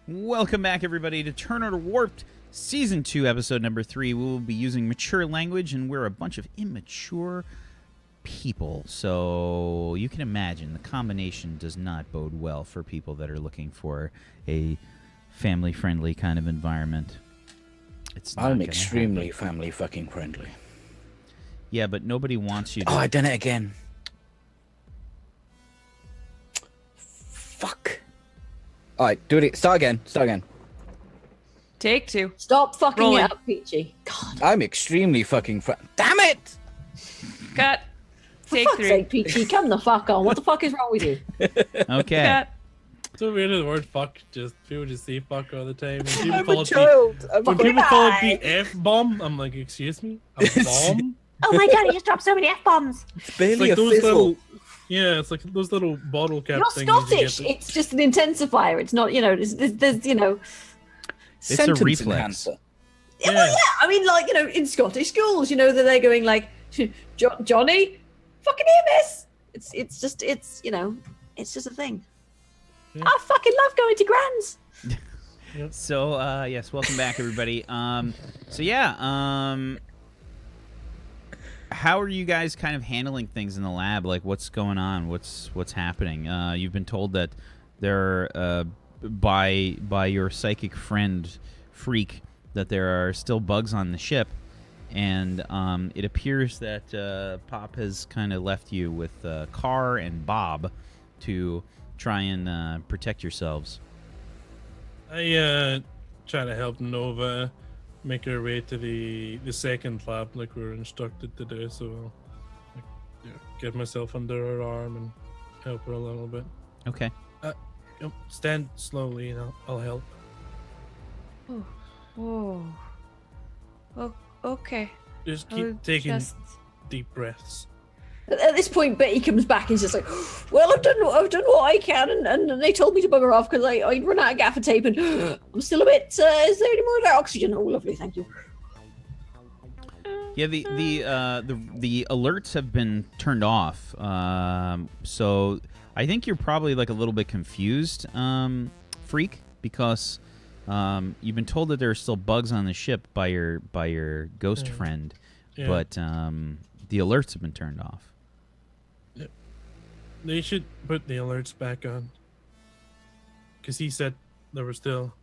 Welcome back, everybody, to Turn Order Warped, Season 2, Episode number 3. We will be using mature language, and we're a bunch of immature people. So you can imagine the combination does not bode well for people that are looking for a family-friendly kind of environment. I'm extremely family-fucking friendly. Yeah, but nobody wants you to... Oh, I done it again. Fuck. All right, do it. Start again. Take 2. Stop fucking Rolling. it up, Peachy. God. I'm extremely fucking Damn it! Cut. For Take fuck's 3. sake, Peachy, come the fuck on. What the fuck is wrong with you? Okay. Cut. So weird the word fuck, people just say fuck all the time. When people I'm call a it child. when people call it the F-bomb, I'm like, excuse me? A bomb? Oh my god, he just dropped so many F-bombs. It's It's barely like a those fizzle. little, yeah, it's like those little bottle cap You're things. Scottish. You get It's just an intensifier. It's not, there's It's a Sentence reflex. enhancer. Yeah, well, yeah. I mean, like, in Scottish schools, that they're going like, Johnny, fucking hear miss. It's just a thing. Yeah. I fucking love going to Grands. So, yes, welcome back, everybody. How are you guys kind of handling things in the lab? Like, what's going on? What's happening? You've been told that there, by your psychic friend, Freak, that there are still bugs on the ship, and it appears that Pop has kind of left you with Carr and Bob to try and protect yourselves. I try to help Nova make her way to the second lab like we were instructed to do, so I'll get myself under her arm and help her a little bit. Okay. Stand slowly and I'll help. Oh. Okay. Just I'll keep taking just- deep breaths. At this point, Betty comes back and is just like, well, I've done what I can, and they told me to bugger off because I'd run out of gaffer tape, and I'm still a bit, is there any more of that oxygen? Oh, lovely, thank you. Yeah, the alerts have been turned off. So I think you're probably like a little bit confused, Freak, because you've been told that there are still bugs on the ship by your ghost friend, Yeah. but the alerts have been turned off. They should put the alerts back on. Because he said there were still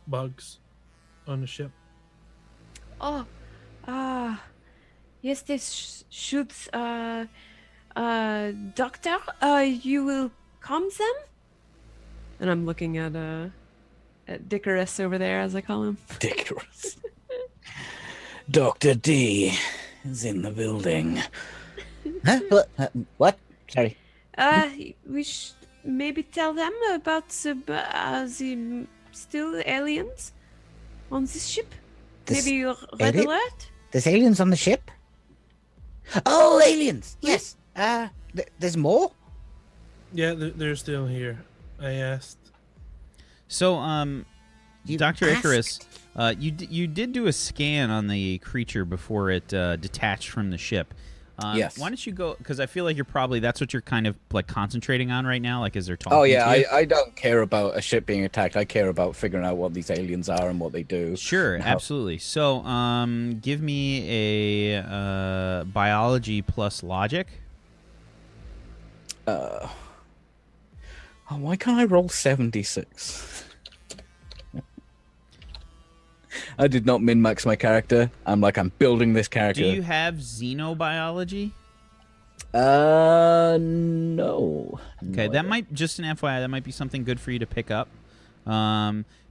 bugs on the ship. Oh. Yes, this should. Doctor, you will calm them? And I'm looking at Icarus over there, as I call him. Ridiculous. Dr. D is in the building. Huh? What? Sorry. We should maybe tell them about the still aliens on this ship. This Maybe red alien? alert. There's aliens on the ship? Oh, aliens! Yes. There's more? Yeah, they're still here. I asked. So, You Dr. asked? Icarus, you did do a scan on the creature before it detached from the ship. Yes. Why don't you go? Because I feel like that's what you're kind of like concentrating on right now. Like, as they're talking. Oh, yeah, to you. I don't care about a ship being attacked. I care about figuring out what these aliens are and what they do. Sure, No. absolutely. So, give me a biology plus logic. Oh, why can't I roll 76? I did not min-max my character. I'm building this character. Do you have xenobiology? No. Okay, that might, just an FYI, that might be something good for you to pick up.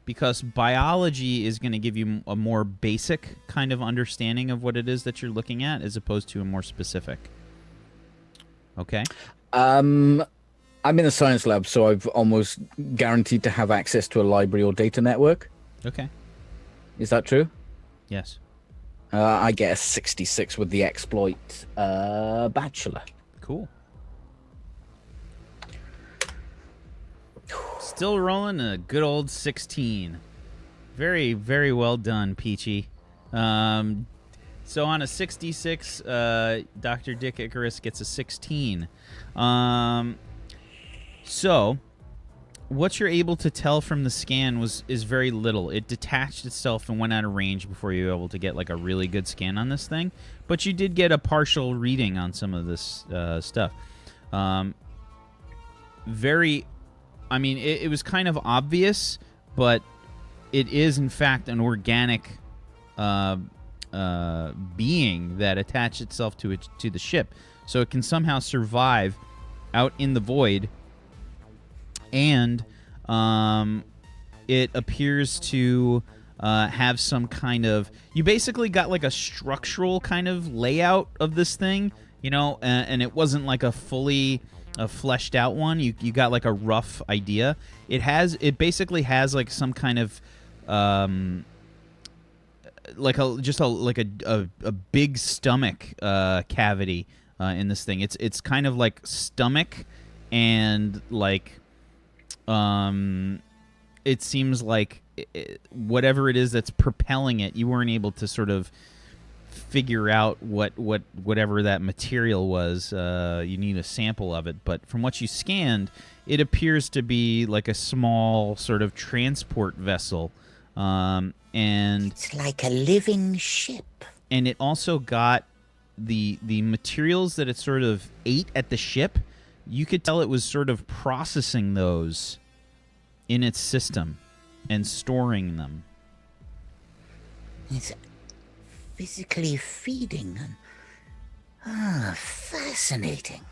Because biology is going to give you a more basic kind of understanding of what it is that you're looking at, as opposed to a more specific. Okay? I'm in a science lab, so I've almost guaranteed to have access to a library or data network. Okay. Is that true? Yes. I get a 66 with the exploit bachelor. Cool. Still rolling a good old 16. Very, very well done, Peachy. So on a 66, Dr. Dick Icarus gets a 16. So what you're able to tell from the scan is very little. It detached itself and went out of range before you were able to get like a really good scan on this thing. But you did get a partial reading on some of this stuff. I mean, it was kind of obvious, but it is in fact an organic being that attached itself to the ship, so it can somehow survive out in the void. And it appears to have some kind of... You basically got like a structural kind of layout of this thing, you know, and it wasn't like a fully fleshed out one. You got like a rough idea. It basically has like some kind of like a big stomach cavity in this thing. It's kind of like stomach and like it seems like whatever it is that's propelling it, you weren't able to sort of figure out whatever that material was. You need a sample of it, but from what you scanned, it appears to be like a small sort of transport vessel, and it's like a living ship. And it also got the materials that it sort of ate at the ship. You could tell it was sort of processing those in its system and storing them. It's physically feeding them. Fascinating.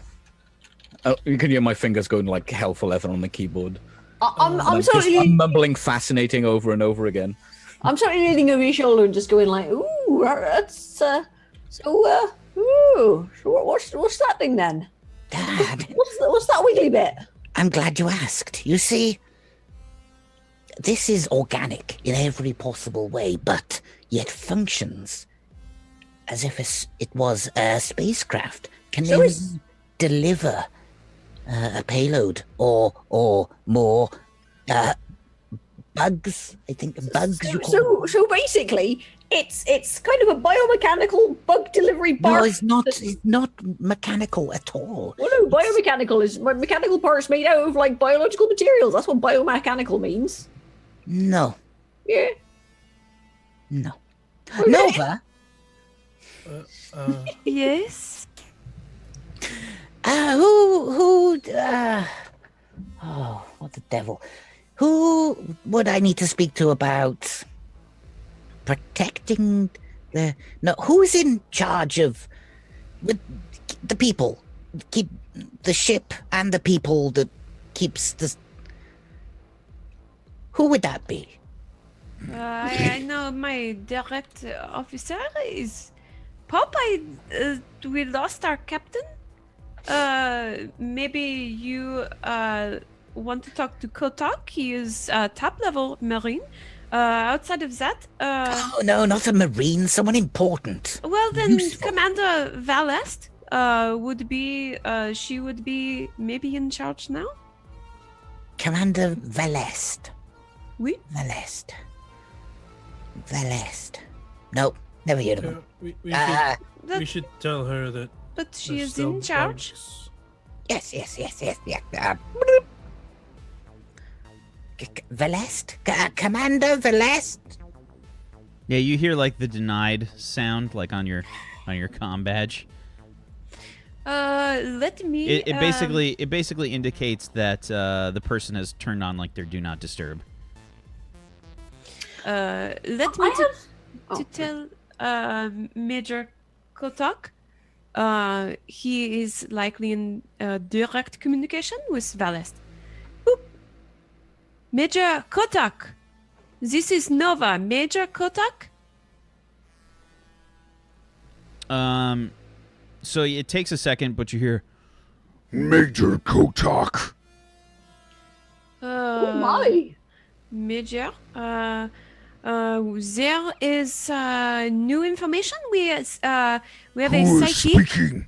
Oh, you can hear my fingers going like hell for leather on the keyboard. I'm just totally mumbling fascinating over and over again. I'm totally leaning over your shoulder and just going like, ooh, that's ooh. So what's that thing then? Dad, What's that wiggly bit? I'm glad you asked. You see, this is organic in every possible way, but yet functions as if it was a spacecraft. Can So they deliver a payload or more bugs? I think bugs. So basically, it's kind of a biomechanical bug delivery bar. No, it's not mechanical at all. Well, no, biomechanical is mechanical parts made out of like biological materials. That's what biomechanical means. No. Yeah. No. Okay. Nova. Yes. What the devil? Who would I need to speak to about protecting who's in charge of the people? Keep the ship and the people that keeps the... Who would that be? I know my direct officer is Pop. We lost our captain. Maybe you want to talk to Kotak. He is top level Marine. Outside of that, Oh no, not a Marine, someone important. well then, Useful. Commander Valest would be. She would be maybe in charge now. Commander Valest. Oui. Valest. Nope, never heard of him. We should tell her that. But she there's is still in charge. Yes. Valest? Commander Valest? Yeah, you hear like the denied sound, like on your comm badge. Let me. It basically indicates that the person has turned on like their do not disturb. Let me to tell Major Kotak. He is likely in direct communication with Valest. Boop. Major Kotak. This is Nova. Major Kotak. So it takes a second, but you hear Major Kotak. Oh my. Major. There is new information. We have Who a is psychic. speaking?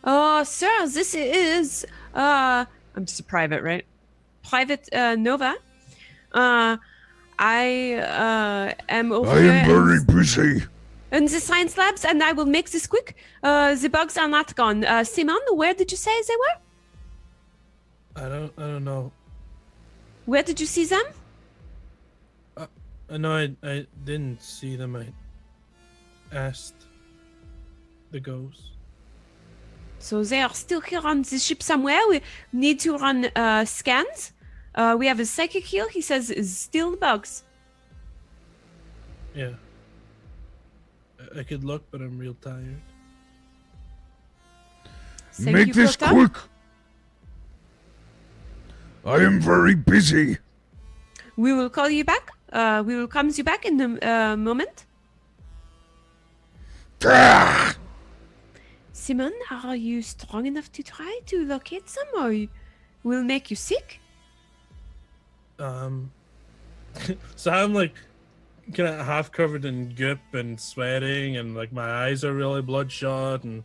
Oh, sir, this is I'm just a private, right? Private Nova. I am over I here am very busy. in the science labs, and I will make this quick. The bugs are not gone. Simon, where did you say they were? I don't know. Where did you see them? No, I didn't see them. I asked the ghost. So they are still here on the ship somewhere. We need to run scans. We have a psychic here. He says it's still bugs. Yeah. I could look, but I'm real tired. Thank Make you, this Doctor. quick. I am very busy. We will call you back. We will come you back in a moment. Ah! Simon, are you strong enough to try to locate some, or will make you sick? So I'm like kind of half covered in goop and sweating, and like my eyes are really bloodshot, and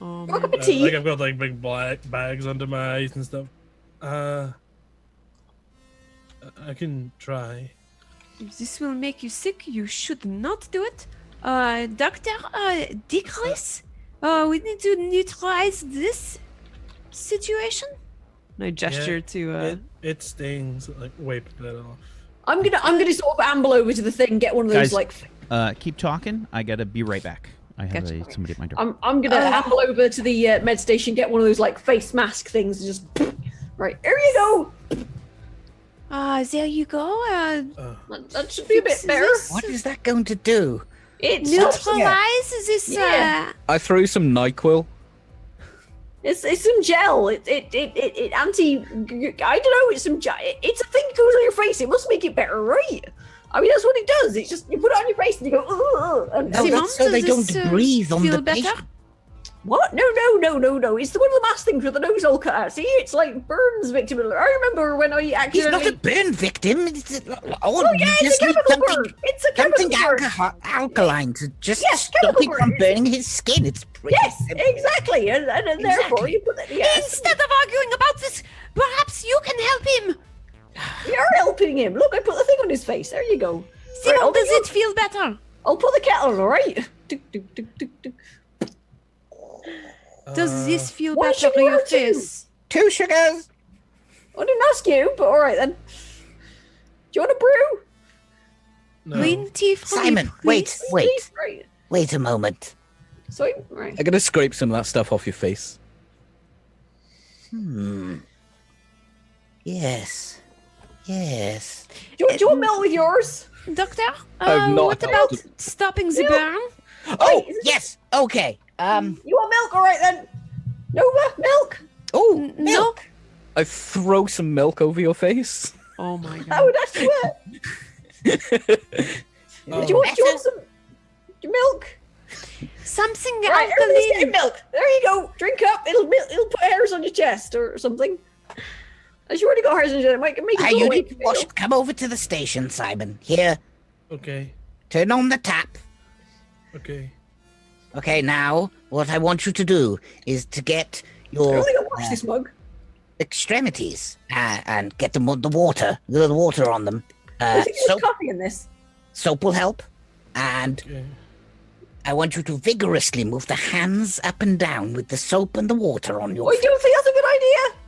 Oh, Look man. at tea. like I've got like big black bags under my eyes and stuff. I can try. If this will make you sick, you should not do it. Dr. Icarus, we need to neutralize this situation. I gesture to. It stings. Like wipe that off. I'm gonna sort of amble over to the thing, get one of those Guys, keep talking. I gotta be right back. I have Gotcha. somebody at my door. I'm gonna amble over to the med station, get one of those like face mask things, and just right here you go. There you go. That should be a bit Fix better. this. What is that going to do? It's Neutralize this. Yeah. I throw some NyQuil. It's some gel. It anti. I don't know. It's some. It's a thing that goes on your face. It must make it better, right? I mean, that's what it does. It's just you put it on your face and you go. Ugh, and No, Simon, that's so they does don't this, breathe on feel the better? patient. what? No. It's the one of the mask things with the nose all cut out. See, it's like Burns victim. I remember when I He's accidentally. not a burn victim. It's, Oh yeah, it's a chemical burn. It's a something chemical burn. alkaline to just Yes, stop chemical it from burn. burning his skin. It's pretty Yes, simple. exactly, and therefore Exactly. you put that. Yes, Instead of arguing about this, perhaps you can help him. you're helping him. Look, I put the thing on his face. There you go. Simon, I'll does do- it feel better? I'll put the kettle on. All right. Tuk, tuk, tuk, tuk, tuk. Does this feel Why better should for we your hurt you? face? 2 sugars. I didn't ask you, but all right then. Do you want a brew? No. Green tea for Simon, me, wait, please. Right. wait a moment. So right. I'm gonna scrape some of that stuff off your face. Yes. Yes. Do you want milk with yours? Doctor, I've not what held about it. stopping the burn? Oh, is it- yes. Okay. You want milk? All right then. Nova, milk. Oh, No. milk. I throw some milk over your face. Oh my god. Oh, that's what. Do you want some milk? Something Right, everybody's getting alkaline. milk. There you go. Drink up. It'll put hairs on your chest or something. As you already got hairs on your chest, it might make it go You away. need to wash. Come over to the station, Simon. Here, Okay. turn on the tap. Okay. Okay, now what I want you to do is to get I your only got to wash this mug. extremities and get them on the water. The water on them. I think there's Soap, coffee in this. soap will help. And Okay. I want you to vigorously move the hands up and down with the soap and the water on your I don't think that's a good idea.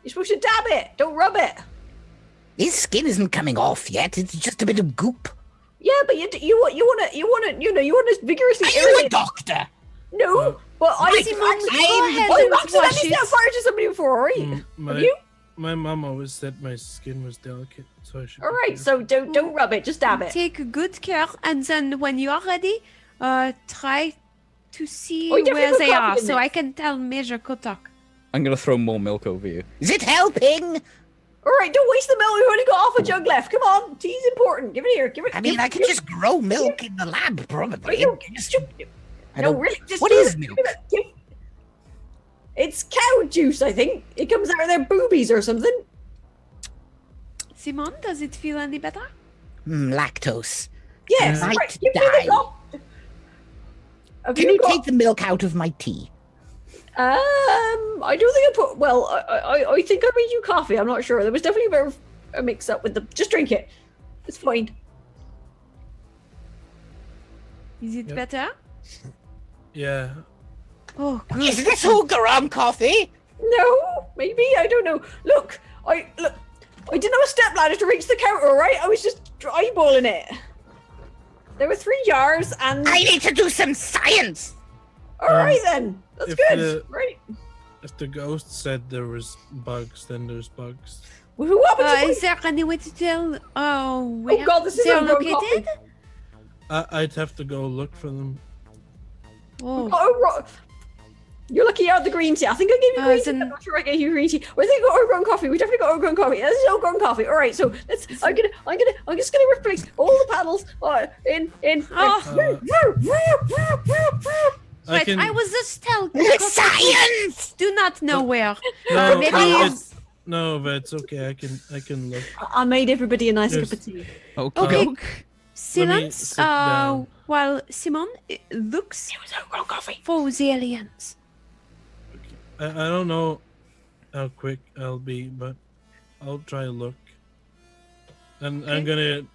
You're supposed to dab it. Don't rub it. His skin isn't coming off yet. It's just a bit of goop. Yeah, but you want to vigorously Are you a irrigate. doctor? No, but I Simon, I've go ahead and accidentally wash set it. fire to somebody before, right? Have you? My mom always said my skin was delicate, so I should. All be right, careful. so don't rub it, just dab it. Take good care, and then when you are ready, try to see Oh, you definitely where put they coffee are, in so this. I can tell Major Kotak. I'm gonna throw more milk over you. Is it helping? All right, don't waste the milk. We've only got half a jug left. Come on, tea's important. Give it here. Give it. I mean, give, I can give- just grow milk in the lab, Oh, probably. you, Just- I no, don't- really. Just What give is it- milk? give it- give- It's cow juice, I think. It comes out of their boobies or something. Simon, does it feel any better? Lactose. Yes, I might right. Give me die. the cup. Have Can you you got? take the milk out of my tea? I don't think I put. Well, I think I made you coffee. I'm not sure. There was definitely a bit of a mix up with the. Just drink it. It's fine. Is it Yep. better? Yeah. Oh, good. Is this Hulgaram coffee? No, maybe I don't know. Look, I didn't have a step ladder to reach the counter, alright? I was just eyeballing it. There were 3 jars and... I need to do some science. Alright then. That's if good. Right. If the ghost said there was bugs, then there's bugs. Well, who happened to Is there any way to tell where Oh god, this is they're a wrong located? coffee. I'd have to go look for them. Oh. You're lucky you had the green tea. I think I gave you green tea. I'm not sure I gave you green tea. I think we got overgrown coffee. We definitely got overgrown coffee. This is overgrown coffee. All right, so let's. I'm just gonna replace all the paddles in. I was just telling. Science. Do not know where. No, Maybe. no, but it's okay. I can look. I made everybody a nice There's- cup of tea. Okay. Silence. Silence. sit down. While Simon looks for the aliens. I don't know how quick I'll be, but I'll try to look. And I'm gonna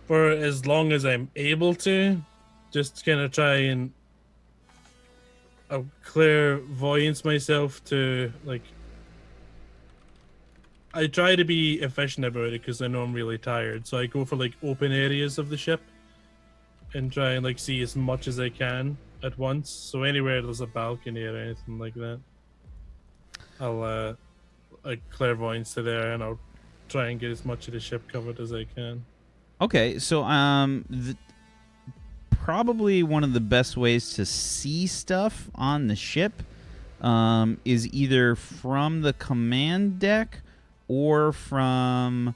for as long as I'm able to, just kind of try and clairvoyance myself to like. I try to be efficient about it because I know I'm really tired, so I go for like open areas of the ship and try and like see as much as I can at once. So anywhere there's a balcony or anything like that, I'll like clairvoyance to there, and I'll try and get as much of the ship covered as I can. Okay, so probably one of the best ways to see stuff on the ship is either from the command deck or from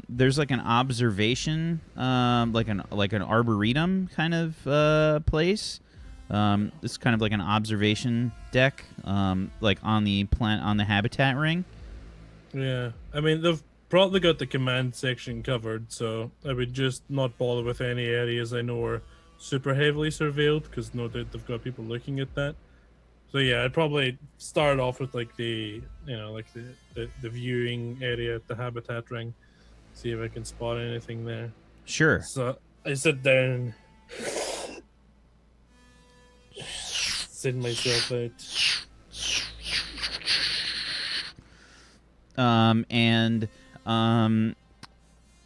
there's like an observation, like an arboretum kind of place. It's kind of like an observation deck, like on the habitat ring. Yeah, I mean they've probably got the command section covered, so I would just not bother with any areas I know are super heavily surveilled, because no doubt they've got people looking at that. So yeah, I'd probably start off with like the viewing area at the habitat ring, see if I can spot anything there. Sure. So I sit down, sit myself out.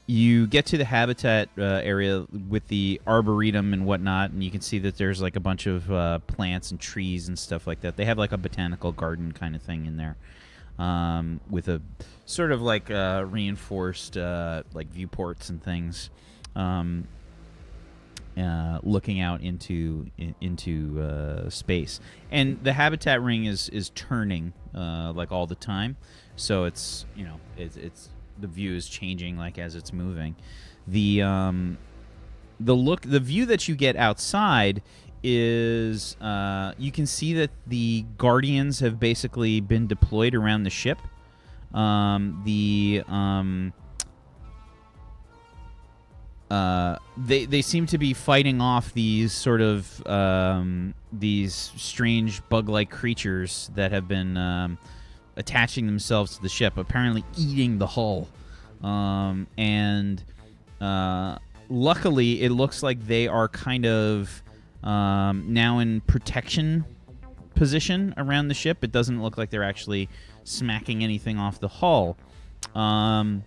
You get to the habitat area with the arboretum and whatnot, and you can see that there's like a bunch of plants and trees and stuff like that. They have like a botanical garden kind of thing in there, with a sort of like reinforced like viewports and things, looking out into space. And the habitat ring is turning like all the time, so it's it's the view is changing like as it's moving. The view that you get outside is you can see that the Guardians have basically been deployed around the ship. They seem to be fighting off these sort of these strange bug-like creatures that have been attaching themselves to the ship, apparently eating the hull. And luckily, it looks like they are kind of now in protection position around the ship. It doesn't look like they're actually smacking anything off the hull. Out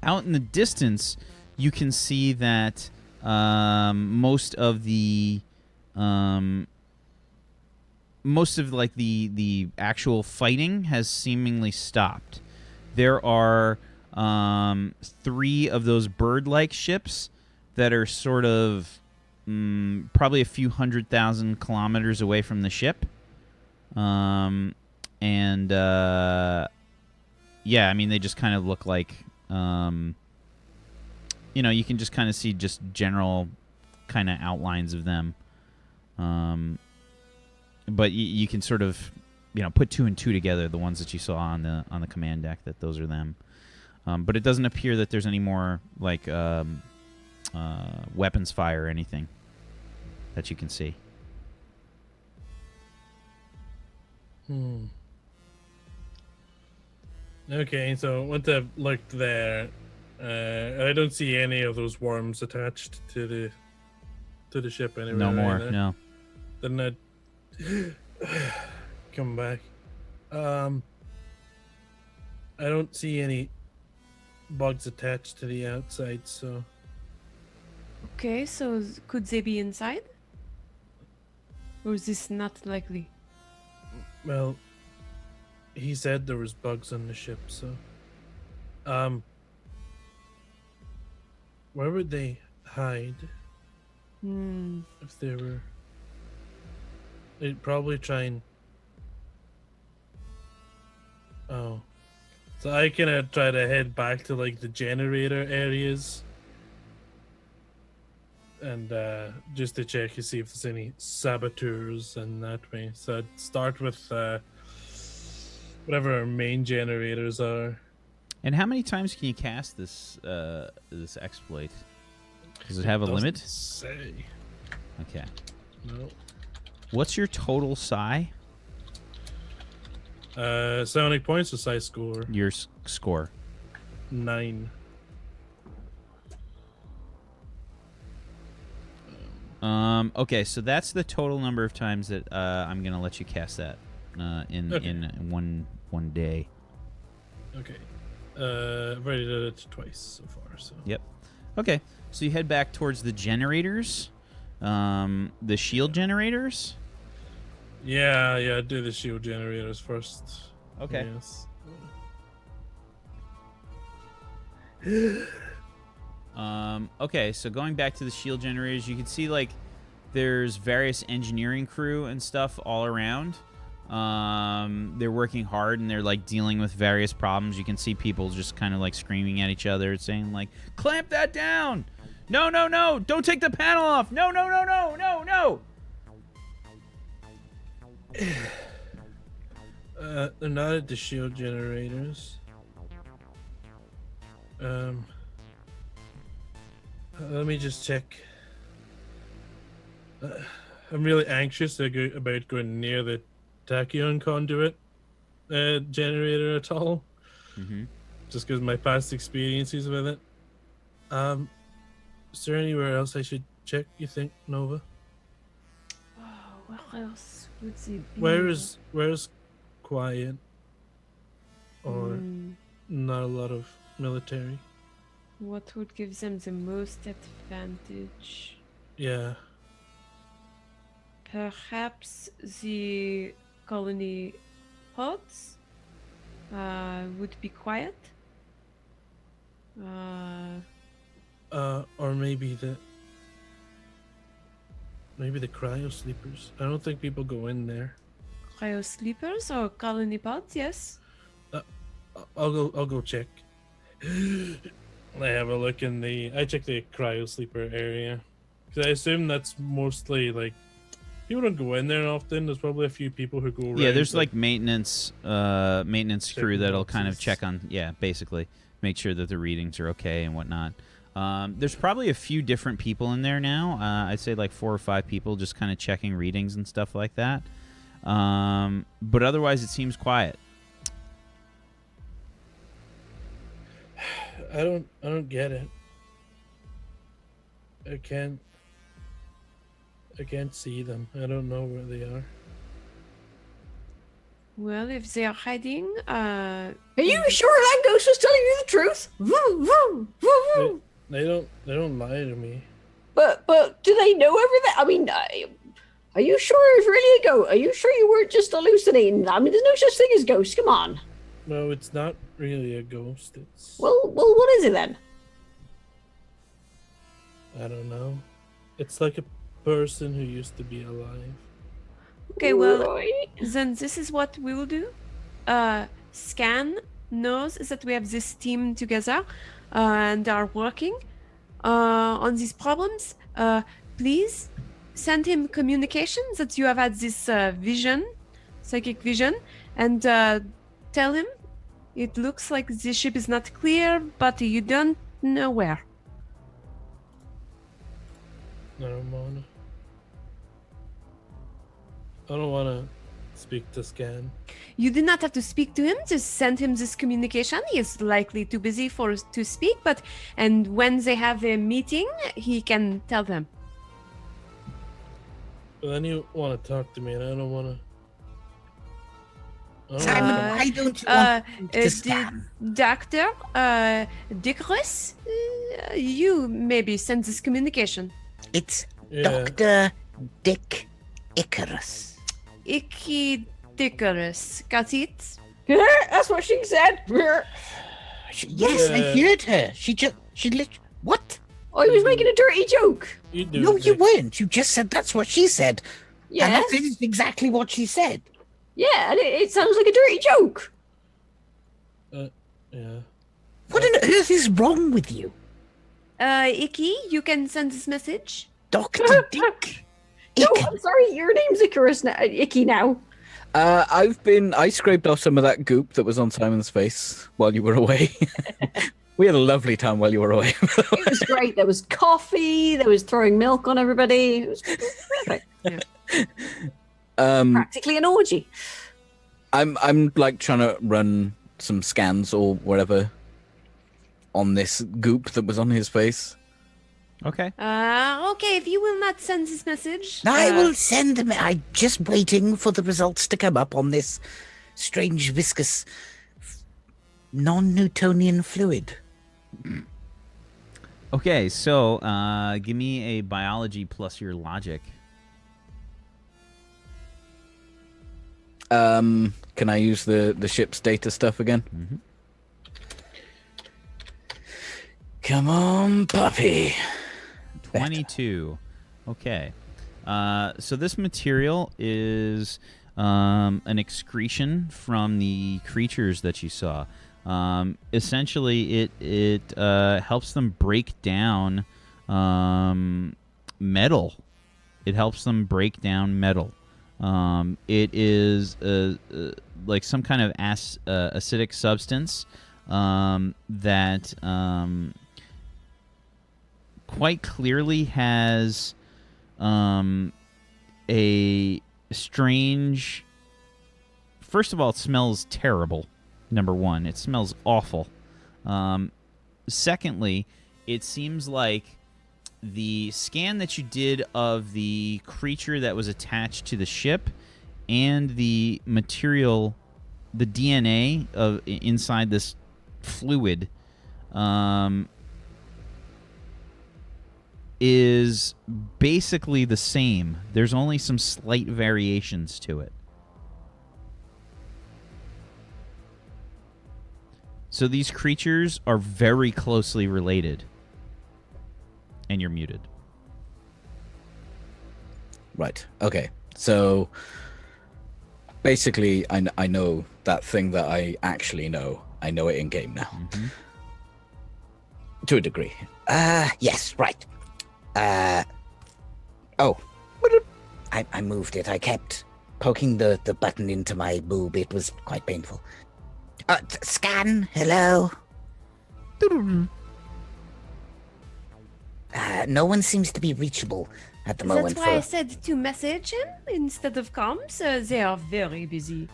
in the distance, you can see that most of the actual fighting has seemingly stopped. There are 3 of those bird-like ships that are sort of probably a few 100,000 kilometers away from the ship. Yeah, I mean, they just kind of look like, you can just kind of see just general kind of outlines of them. But you can sort of, put 2 and 2 together, the ones that you saw on the command deck, that those are them. But it doesn't appear that there's any more like weapons fire or anything that you can see. Okay, so once I've looked there, I don't see any of those worms attached to the ship anywhere. No more, either. no. Then I'd come back. I don't see any bugs attached to the outside, so Okay, so could they be inside? Or is this not likely? well, he said there was bugs on the ship, so where would they hide if they were? They'd probably try and. Oh, so I can try to head back to like the generator areas, and just to check to see if there's any saboteurs in that way. So I'd start with whatever our main generators are. And how many times can you cast this this exploit? Does it have a limit? Say Okay. no. What's your total psi? 70 points to size score. Your score. 9. Okay, so that's the total number of times that I'm gonna let you cast that in one day. Okay. I've already did it twice so far. So. Yep. Okay, so you head back towards the generators, the shield generators. Yeah. Do the shield generators first. Okay. Yes. Okay, so going back to the shield generators, you can see like there's various engineering crew and stuff all around. They're working hard and they're like dealing with various problems. You can see people just kind of like screaming at each other, saying like, "Clamp that down! No! Don't take the panel off! No! They're not at the shield generators. Let me just check. I'm really anxious about going near the tachyon conduit generator at all. Mm-hmm. Just because of my past experiences with it. Is there anywhere else I should check, you think, Nova? Oh, where else would they be? Where's quiet? Or not a lot of military? What would give them the most advantage? Yeah. Perhaps the colony pods would be quiet. Or maybe the cryo sleepers. I don't think people go in there. Cryo sleepers or colony pods? Yes. I'll go check. I have a look in I check the cryo sleeper area. Because I assume that's mostly like people don't go in there often. There's probably a few people who go around. Yeah, there's like maintenance crew that'll kind of boxes. check on, basically make sure that the readings are okay and whatnot. There's probably a few different people in there now. I'd say like 4 or 5 people just kind of checking readings and stuff like that. But otherwise, it seems quiet. I don't get it. I can't see them. I don't know where they are. Well, if they are hiding, Are you sure that ghost was telling you the truth? Vroom, vroom, vroom, vroom. They don't lie to me. But do they know everything? I mean, are you sure it's really a ghost? Are you sure you weren't just hallucinating? I mean, there's no such thing as ghosts. Come on. No, it's not really a ghost. It's Well, what is it then? I don't know. It's like a person who used to be alive. okay, well, Right. then this is what we will do. Scan knows that we have this team together and are working on these problems. Please send him communication that you have had this psychic vision, and tell him it looks like the ship is not clear, but you don't know where. I don't wanna speak to Scan. You do not have to speak to him. Just send him this communication. He is likely too busy to speak, and when they have a meeting, he can tell them. But then you wanna talk to me, and I don't Simon, why don't you want to the scan? Doctor, Icarus, you maybe send this communication. It's Yeah. Dr. Dick Icarus. Icarus, got it? That's what she said. Yes, I Yeah. heard her. She what? I was making a dirty joke. You do. No, you Dick. weren't. You just said that's what she said. And Yeah, that is exactly what she said. yeah, and it sounds like a dirty joke. Yeah. What on earth is wrong with you? Icky, you can send this message. Dr. Dick? No, Icarus. I'm sorry, your name's Icarus now. Icky now. I scraped off some of that goop that was on Simon's face while you were away. We had a lovely time while you were away. It was great. There was coffee. There was throwing milk on everybody. It was perfect. Practically an orgy. I'm like trying to run some scans or whatever on this goop that was on his face. Okay. Okay, if you will not send this message. I will send them. I'm just waiting for the results to come up on this strange viscous non-Newtonian fluid. Okay, so give me a biology plus your logic. Can I use the ship's data stuff again? Mhm. Come on, puppy. 22. Okay. So this material is an excretion from the creatures that you saw. Essentially, it helps them break down metal. It helps them break down metal. It is like some kind of acidic substance that quite clearly has a strange. First of all, it smells terrible. Number one, it smells awful. Secondly, it seems like the scan that you did of the creature that was attached to the ship and the material, the DNA of inside this fluid, is basically the same. There's only some slight variations to it. So these creatures are very closely related. And you're muted. Right. Okay. So basically, I know that thing that I actually know. I know it in game now. Mm-hmm. To a degree. Yes, right. Oh. I moved it. I kept poking the button into my boob. It was quite painful. Scan, hello? No one seems to be reachable at the moment. That's why I said to message him instead of comms. They are very busy.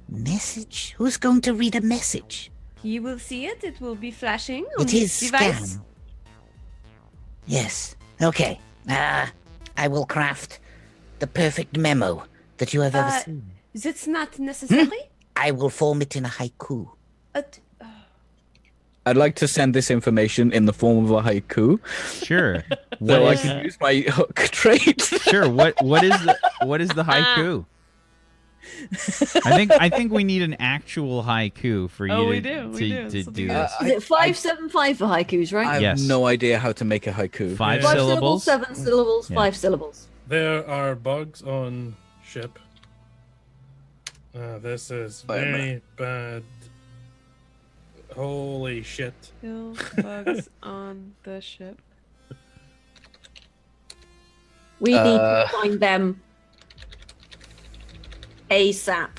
Message? Who's going to read a message? He will see it. It will be flashing on It his is device. scan. Yes. Okay. I will craft the perfect memo that you have ever seen. That's not necessary. I will form it in a haiku. I'd like to send this information in the form of a haiku, Sure. so I What is, can use my hook trait. sure. What is the haiku? I think we need an actual haiku for you Oh, to, we do, we do. to Something do else. this. Is it 575 for haikus, right? I have Yes. no idea how to make a haiku. Five Yeah. 5 syllables, syllables. 7 syllables, Yeah. 5 syllables. There are bugs on ship. This is very bad. Holy shit. Kill bugs on the ship. We need to find them ASAP.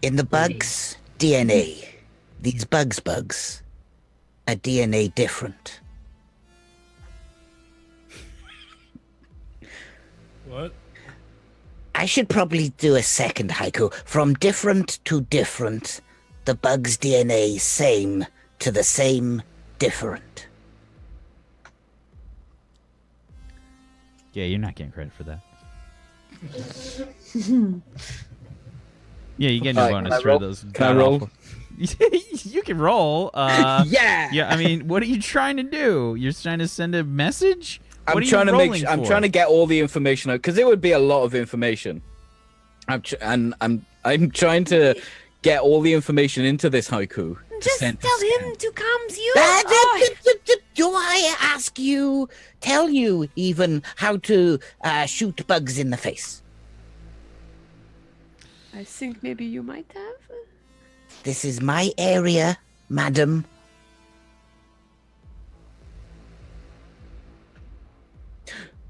In the bugs, DNA. These bugs are DNA different. What? I should probably do a second haiku. From different to different, the bug's DNA same to the same different. Yeah, you're not getting credit for that. Yeah, you get no bonus for those. Can I roll? You can roll. Yeah. Yeah, I mean, what are you trying to do? You're trying to send a message? I'm What are you trying to rolling I'm for? trying to get all the information out because it would be a lot of information. I'm trying to get all the information into this haiku. Just tell him to come to you. Do I tell you even how to shoot bugs in the face? I think maybe you might have. This is my area, madam.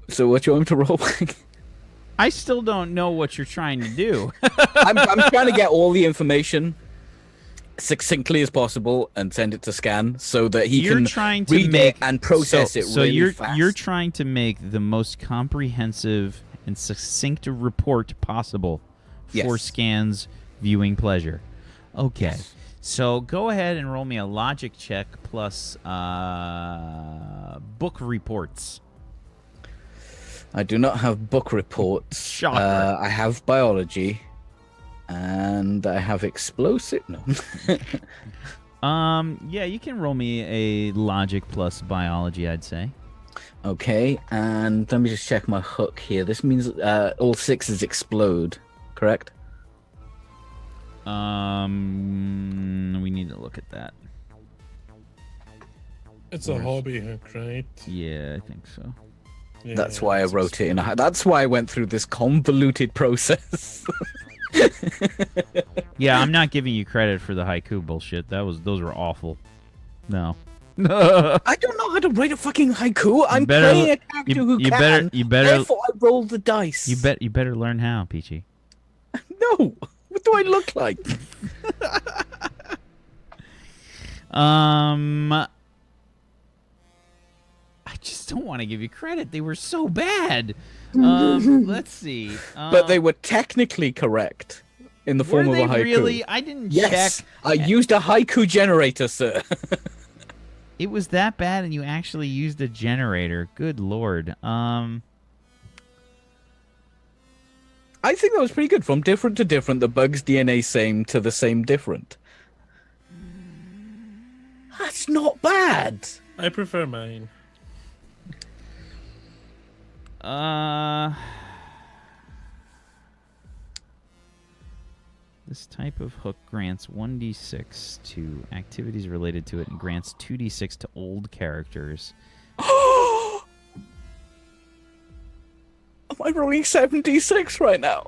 So what you want me to roll? I still don't know what you're trying to do. I'm trying to get all the information succinctly as possible and send it to Scan so that he You're can trying to read make it and process it so really fast. you're trying to make the most comprehensive and succinct report possible for Yes. Scan's viewing pleasure. Okay. So go ahead and roll me a logic check plus book reports. I do not have book reports. Shocker. I have biology, and I have explosive. No. Yeah, you can roll me a logic plus biology, I'd say. Okay, and let me just check my hook here. This means all sixes explode, correct? We need to look at that. It's a hobby hook, right? Yeah, I think so. Yeah, That's why I it's wrote it in a. That's why I went through this convoluted process. Yeah, I'm not giving you credit for the haiku bullshit. Those were awful. No. I don't know how to write a fucking haiku. I'm better- playing a character who you can. better- you better- Therefore, I roll the dice. You better learn how, Peachy. No. What do I look like? I just don't want to give you credit. They were so bad. Let's see. But they were technically correct in the form were of they a haiku. really? I didn't Yes, check. I used a haiku generator, sir. It was that bad, and you actually used a generator. Good lord. I think that was pretty good. From different to different, the bug's DNA same to the same different. That's not bad. I prefer mine. This type of hook grants 1d6 to activities related to it and grants 2d6 to old characters. Am I rolling 7d6 right now?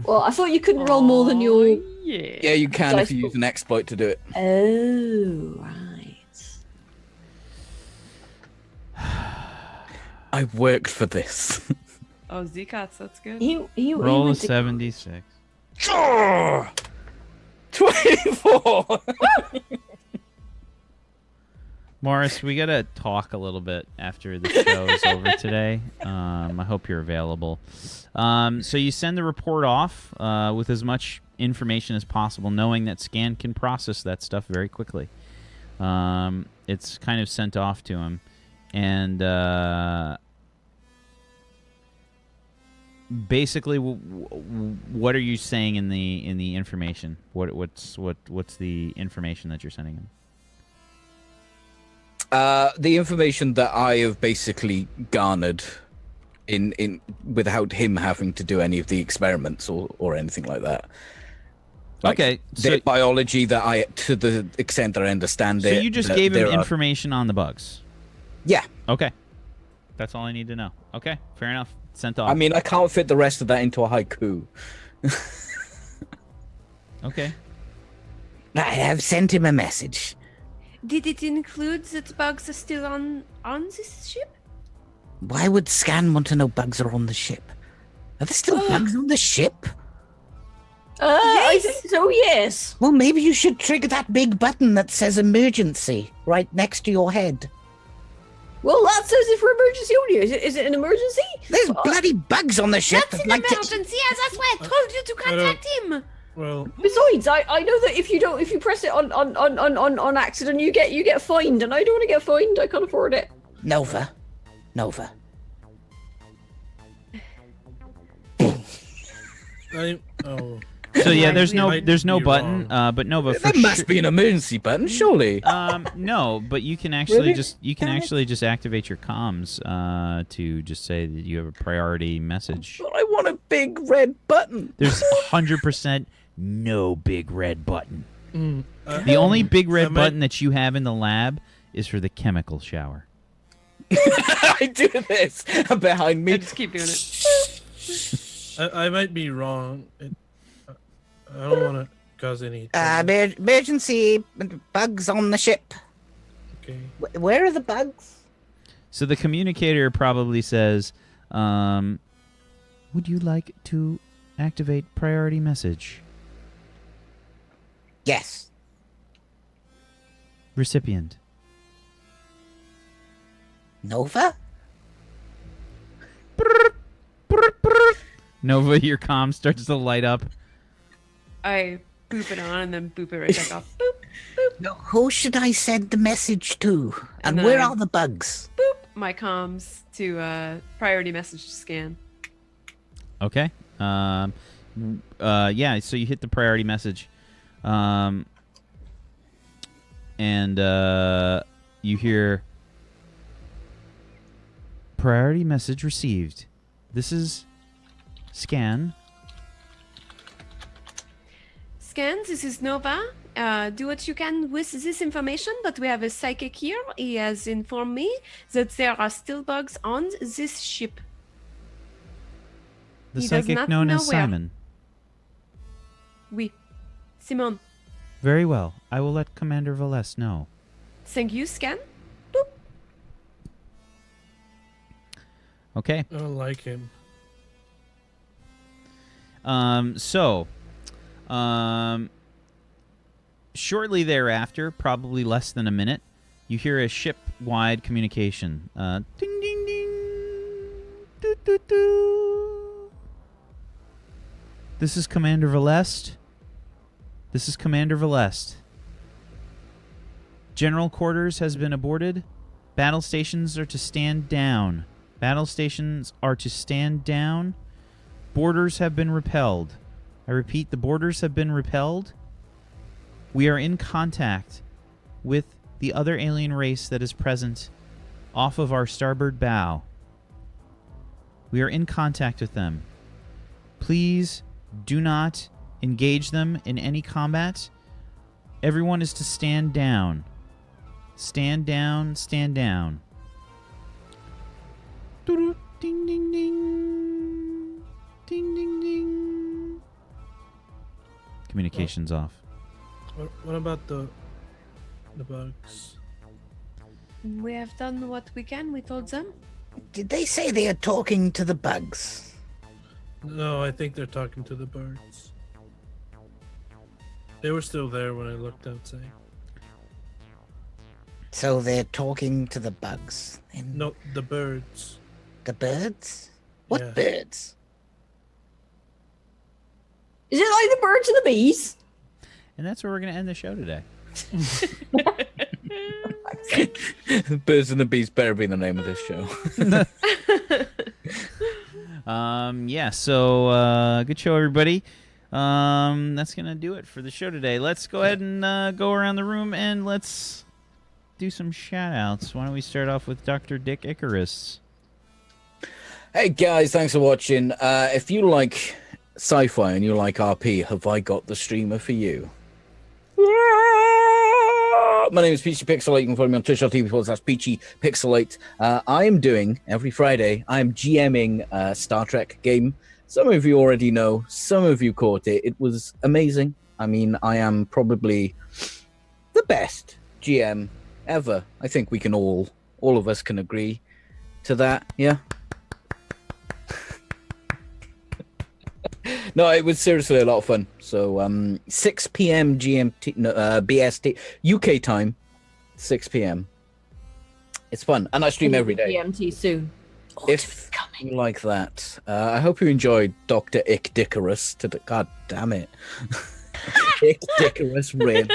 Well, I thought you couldn't roll more than your. Yeah, you can if you use an exploit to do it. Oh, right. I worked for this. Oh, Zekats, that's good. He Roll a went to- 7d6. 24! Morris, we gotta talk a little bit after the show is over today. I hope you're available. So you send the report off with as much information as possible, knowing that Scan can process that stuff very quickly. It's kind of sent off to him, and basically, what are you saying in the information? What's the information that you're sending him? The information that I have basically garnered in without him having to do any of the experiments or anything like that. Like, Okay, the so- biology that I, to the extent that I understand So it. you just that gave him there are- information on the bugs. Yeah. Okay. That's all I need to know. Okay, fair enough. Sent off. I mean, I can't fit the rest of that into a haiku. Okay. I have sent him a message. Did it include that bugs are still on this ship? Why would Scan want to know bugs are on the ship? Are there still bugs on the ship? I think so, yes. Well, maybe you should trigger that big button that says emergency right next to your head. Well, that says it for emergency only. Is it an emergency? There's bloody bugs on the ship. That's an Like to- emergency. Yeah, that's why I told you to contact him. Well, Besides, I know that if you press it on accident, you get fined, and I don't want to get fined. I can't afford it. Nova. Oh. So yeah, there's We no might there's no be button. wrong. But Nova, for There must be an emergency button, surely. no, but you can actually Really? just activate your comms to just say that you have a priority message. But I want a big red button. There's 100% no big red button. The Uh, only big red I might- button that you have in the lab is for the chemical shower. I do this behind I me. just keep doing it. I might be wrong. I don't want to cause any. Emergency bugs on the ship. Okay. Where are the bugs? So the communicator probably says, "Would you like to activate priority message?" Yes. Recipient. Nova? Nova, your comm starts to light up. I boop it on and then boop it right back off. Boop, No, who should I send the message to? And And where then- are the bugs? boop. My comms to priority message scan. Okay. Yeah. So you hit the priority message, and you hear priority message received. This is scan. Scan, this is Nova. Do what you can with this information, but we have a psychic here. He has informed me that there are still bugs on this ship. The He does psychic not known know as where. Simon. Oui. Simon. Very well. I will let Commander Valles know. Thank you, Scan. Boop. Okay. I don't like him. Shortly thereafter, probably less than a minute, you hear a ship-wide communication. Ding, ding, ding. Doo, doo, doo. This is Commander Valest. This is Commander Valest. General quarters has been aborted. Battle stations are to stand down. Battle stations are to stand down. Borders have been repelled. I repeat, the borders have been repelled. We are in contact with the other alien race that is present off of our starboard bow. We are in contact with them. Please do not engage them in any combat. Everyone is to stand down. Stand down, stand down. Doo-doo, ding, ding, ding. Ding, ding, ding. Communications off. What about the bugs? We have done what we can. We told them. Did they say they are talking to the bugs? No, I think they're talking to the birds. They were still there when I looked outside. So they're talking to the bugs. And No, the birds. the birds? What Yeah. birds? Is it like the birds and the bees? And that's where we're going to end the show today. Birds and the Bees better be the name of this show. Yeah, so good show, everybody. That's going to do it for the show today. Let's go ahead and go around the room and let's do some shout-outs. Why don't we start off with Dr. Dick Icarus? Hey guys, thanks for watching. If you like sci-fi and you like RP, have I got the streamer for you? My name is Peachy Pixelate. You can follow me on Twitch.tv/ that's Peachy Pixelate. I am doing, every Friday, I am GMing a Star Trek game. Some of you already know, some of you caught it. It was amazing. I mean, I am probably the best GM ever. I think we can all of us can agree to that, yeah? No, it was seriously a lot of fun. So 6 p.m. GMT, no, BST, UK time, 6 p.m. It's fun, and I stream every day. GMT soon. If you like that, I hope you enjoyed Dr. Icarus. God damn it. Icarus Rim.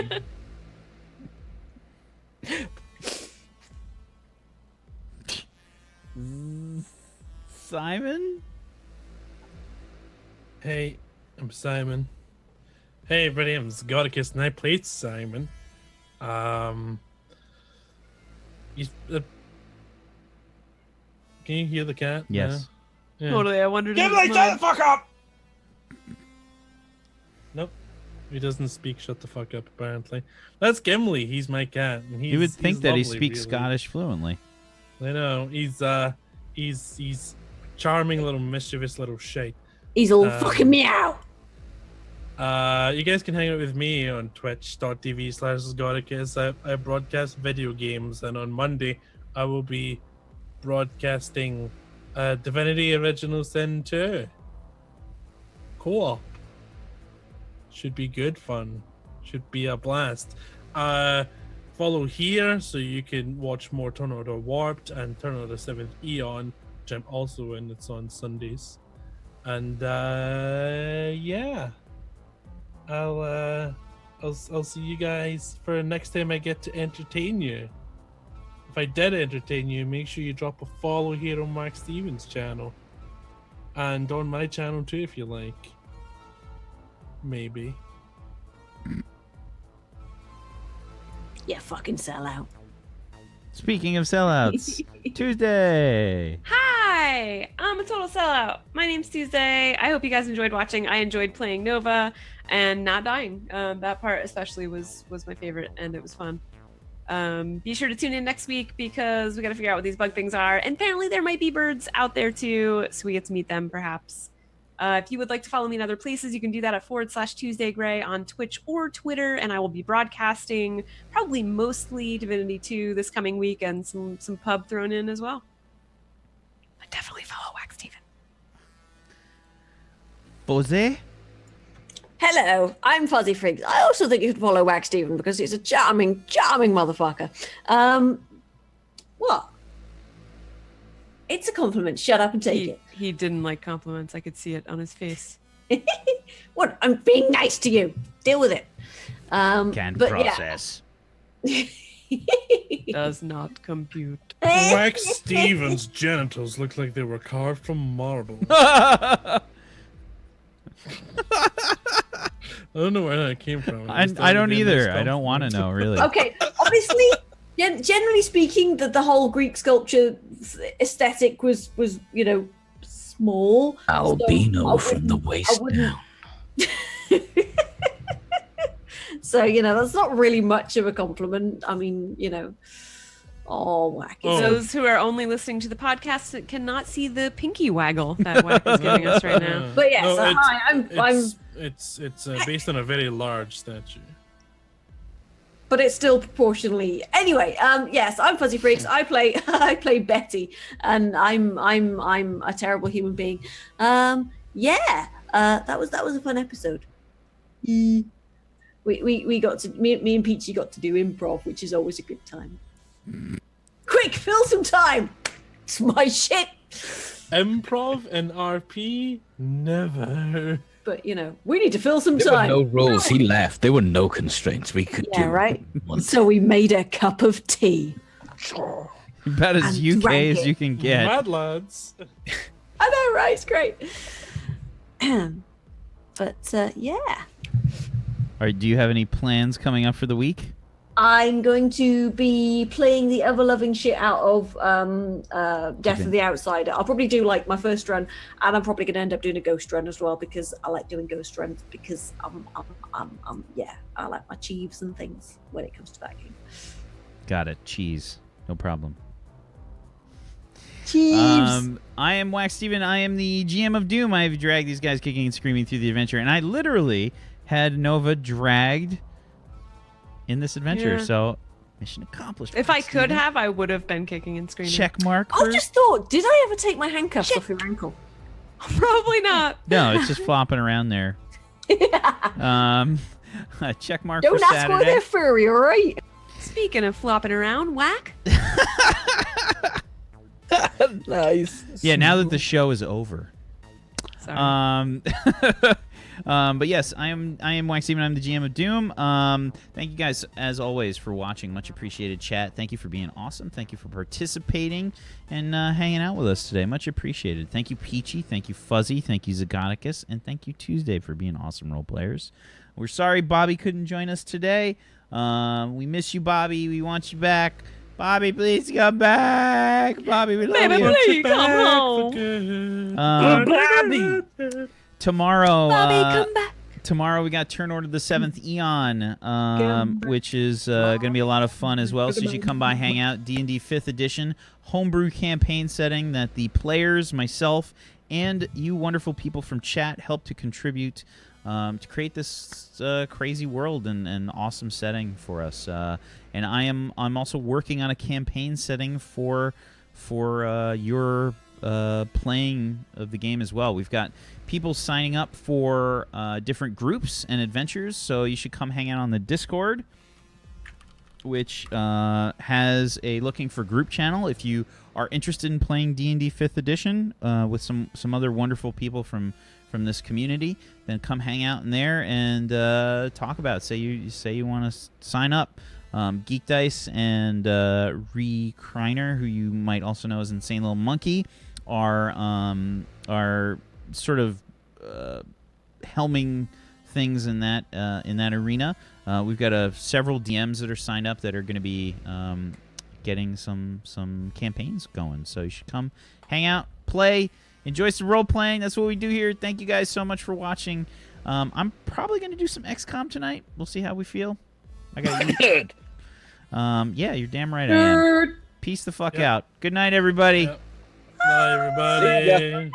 Simon? Hey, I'm Simon. Hey everybody, I'm Zgodicus and I played Simon. Can you hear the cat? Yes. No? Yeah. Totally. I wondered. if Gimli, it was shut mine. the fuck up! Nope. He doesn't speak shut the fuck up, apparently. That's Gimli. He's my cat. And You would think he's that he lovely, speaks really. Scottish fluently. I know. He's charming little mischievous little shite. He's all fucking meow. You guys can hang out with me on twitch.tv/Zgodicus. I broadcast video games, and on Monday I will be broadcasting Divinity Original Sin 2 co-op. Should be good fun. Should be a blast. Follow here so you can watch more Tornado Warped and Tornado 7th Eon, which I'm also in. It's on Sundays. And yeah. I'll see you guys for next time I get to entertain you. If I did entertain you, make sure you drop a follow here on Mark Stevens' channel. And on my channel too, if you like. Maybe. Yeah, fucking sell out. Speaking of sellouts, Tuesday. Hi, I'm a total sellout. My name's Tuesday. I hope you guys enjoyed watching. I enjoyed playing Nova and not dying. That part especially was my favorite, and it was fun. Be sure to tune in next week because we got to figure out what these bug things are. And apparently there might be birds out there too, so we get to meet them perhaps. If you would like to follow me in other places, you can do that at /TuesdayGray on Twitch or Twitter, and I will be broadcasting probably mostly Divinity 2 this coming week and some pub thrown in as well. But definitely follow Wax Steven. Bose? Hello, I'm Fuzzy Freaks. I also think you should follow Wax Steven because he's a charming, charming motherfucker. What? It's a compliment. Shut up and take it. He didn't like compliments. I could see it on his face. What? I'm being nice to you. Deal with it. Can but process. Yeah. Does not compute. Wax Stevens' genitals look like they were carved from marble. I I don't know where that came from. just thought I it'd don't be a nice either. I don't want to know, really. Okay, obviously, generally speaking, the whole Greek sculpture aesthetic was small. Albino So I from the wouldn't- waist I wouldn't- down. So that's not really much of a compliment. I mean, oh, Whack. Oh. Those who are only listening to the podcast cannot see the pinky waggle that Whack is giving us right now. But yes, No, hi, I'm It's based on a very large statue. but it's still proportionally. Anyway, yes, I'm Fuzzy Freaks. I play Betty, and I'm a terrible human being. That was a fun episode. We got to me and Peachy got to do improv, which is always a good time. Quick, fill some time. It's my shit. Improv and RP? Never. But we need to fill some There were time. no rules. He left. There were no constraints. We could Yeah, do right. one. So we made a cup of tea. About as And UK drank as it. you can get. Mad lads. I know, right? It's great. But yeah. All right, do you have any plans coming up for the week? I'm going to be playing the ever-loving shit out of Death of the Outsider. I'll probably do like my first run, and I'm probably going to end up doing a ghost run as well because I like doing ghost runs because I like my cheeves and things when it comes to that game. Got it. Cheese. No problem. Cheeves. I am Wax Steven. I am the GM of Doom. I've dragged these guys kicking and screaming through the adventure, and I literally had Nova dragged in this adventure. Yeah. So, mission accomplished. If I Wax could Steven. have, I would have been kicking and screaming. Check mark. I for- just thought, did I ever take my handcuffs off your ankle? Probably not. No, it's just flopping around there. Check mark Don't for ask why Saturday. they're furry, all right? Speaking of flopping around, Whack. Nice. Yeah, now that the show is over. Sorry. But yes, I am Waxy, and I'm the GM of Doom. Thank you guys, as always, for watching. Much appreciated, chat. Thank you for being awesome. Thank you for participating and hanging out with us today. Much appreciated. Thank you, Peachy. Thank you, Fuzzy. Thank you, Zagonicus. And thank you, Tuesday, for being awesome role players. We're sorry Bobby couldn't join us today. We miss you, Bobby. We want you back. Bobby, please come back. Bobby, we love you. Please come home. Bobby! Tomorrow, Bobby, come back. tomorrow we got Turn Order the 7th Eon, which is going to be a lot of fun as well. So you should come by, hang out. D&D 5th Edition homebrew campaign setting that the players, myself, and you wonderful people from chat help to contribute to create this crazy world and awesome setting for us. And I'm also working on a campaign setting for your playing of the game as well. We've got people signing up for different groups and adventures, so you should come hang out on the Discord, which has a looking for group channel. If you are interested in playing D&D 5th Edition with some other wonderful people from this community, then come hang out in there and talk about it. Say you want to sign up. Geek Dice and Ree Kreiner, who you might also know as Insane Little Monkey, are sort of helming things in that arena. We've got several DMs that are signed up that are going to be getting some campaigns going. So you should come hang out, play, enjoy some role playing. That's what we do here. Thank you guys so much for watching. I'm probably going to do some XCOM tonight. We'll see how we feel. I got yeah, you're damn right I am. Peace the fuck out. Good night, everybody. Bye, everybody.